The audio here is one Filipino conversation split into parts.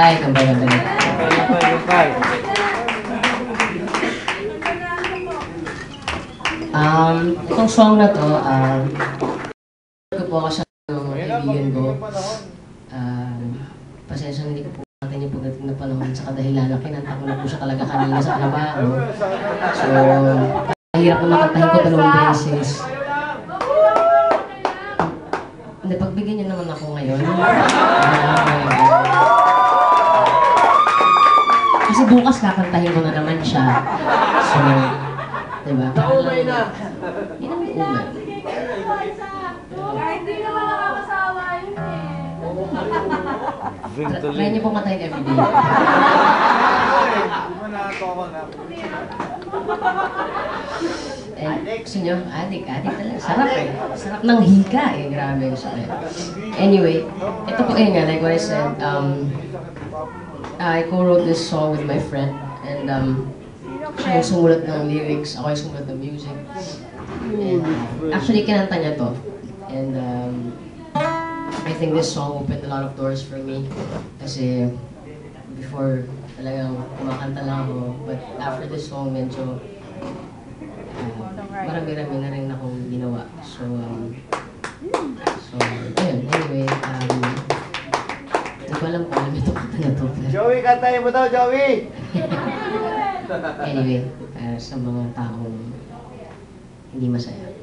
Kambay, kambay, kambay. Itong song na to, ko po ako sa kaibigan ko. Pasensya hindi ko po natin yung pagdating na panahon sa kadahilan na kinanta ko na po siya talaga kanina sa trabaho. So, mahirap na makantahin ko 2 beses. Hindi, pagbigyan niyo naman ako ngayon. Kasi bukas kakantahin ko na naman siya. So, diba? Naumay na! Hindi naman umay. Hindi naman nakakasawa yun eh. Try niyo pong matayin everyday. Gusto nyo? Adik talaga. Sarap eh. Sarap ng hika eh. Grabe yung sakit. Anyway, ito po nga, like what I said, I co-wrote this song with my friend. And siya yung sumulat ng lyrics, ako yung sumulat ng music. And actually, kinanta niya to. And I think this song opened a lot of doors for me. Kasi before, talagang kumakanta lang ako. But after this song, medyo marami-rami na rin akong ginawa. So ayun. Anyway, hindi ko alam kung alam ito kanta na to. Joey, kantayin mo daw, Joey! Anyway, sa mga taong hindi masaya.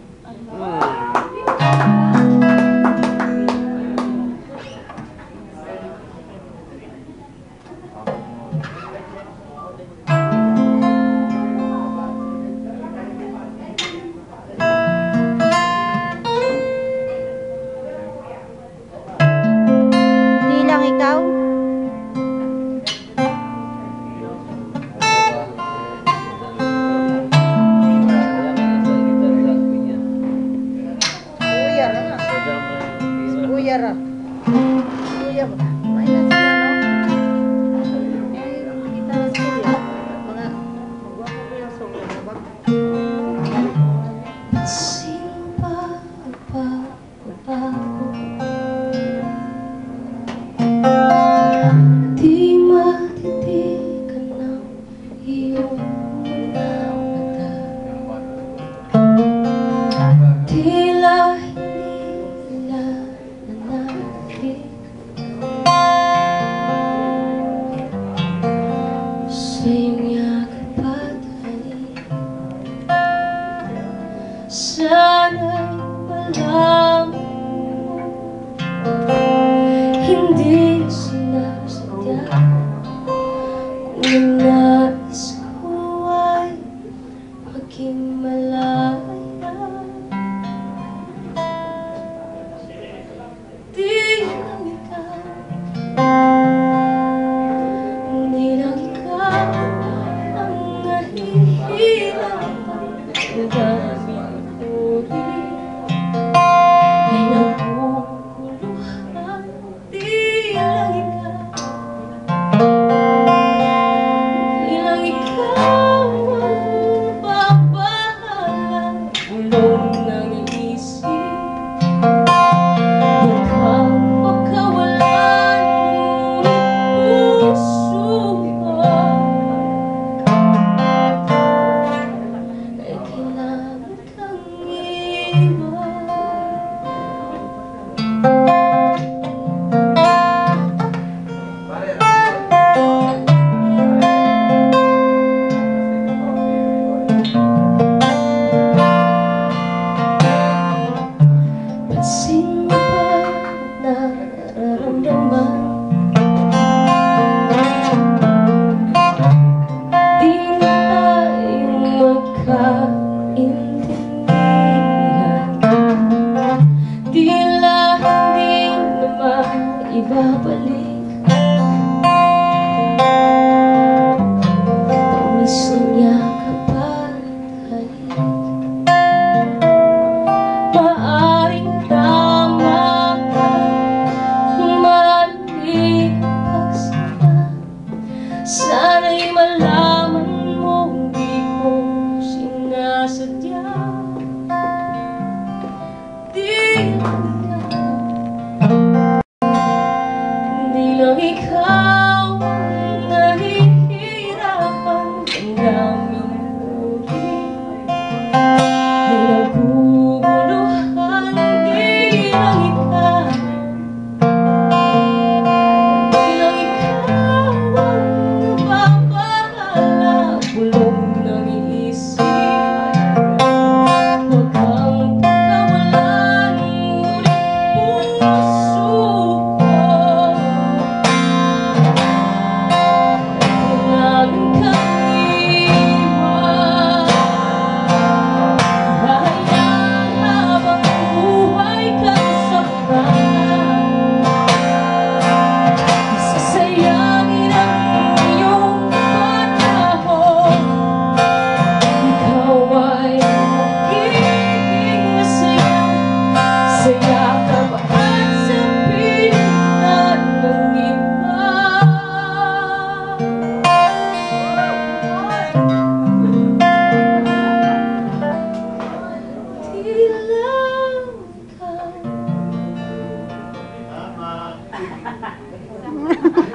lang ikaw.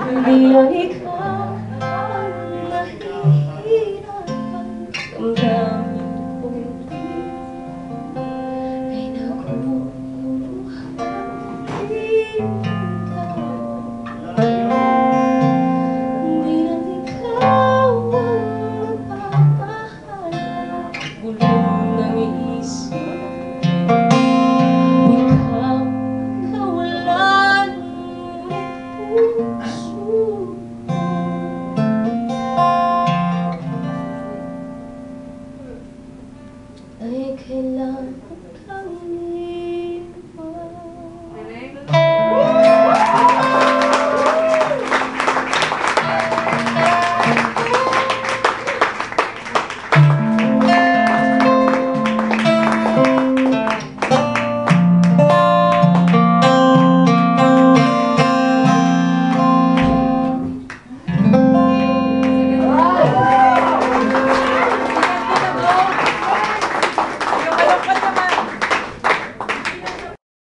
Hindi lang ikaw ang mahirap damdamin ko. Kay nakuha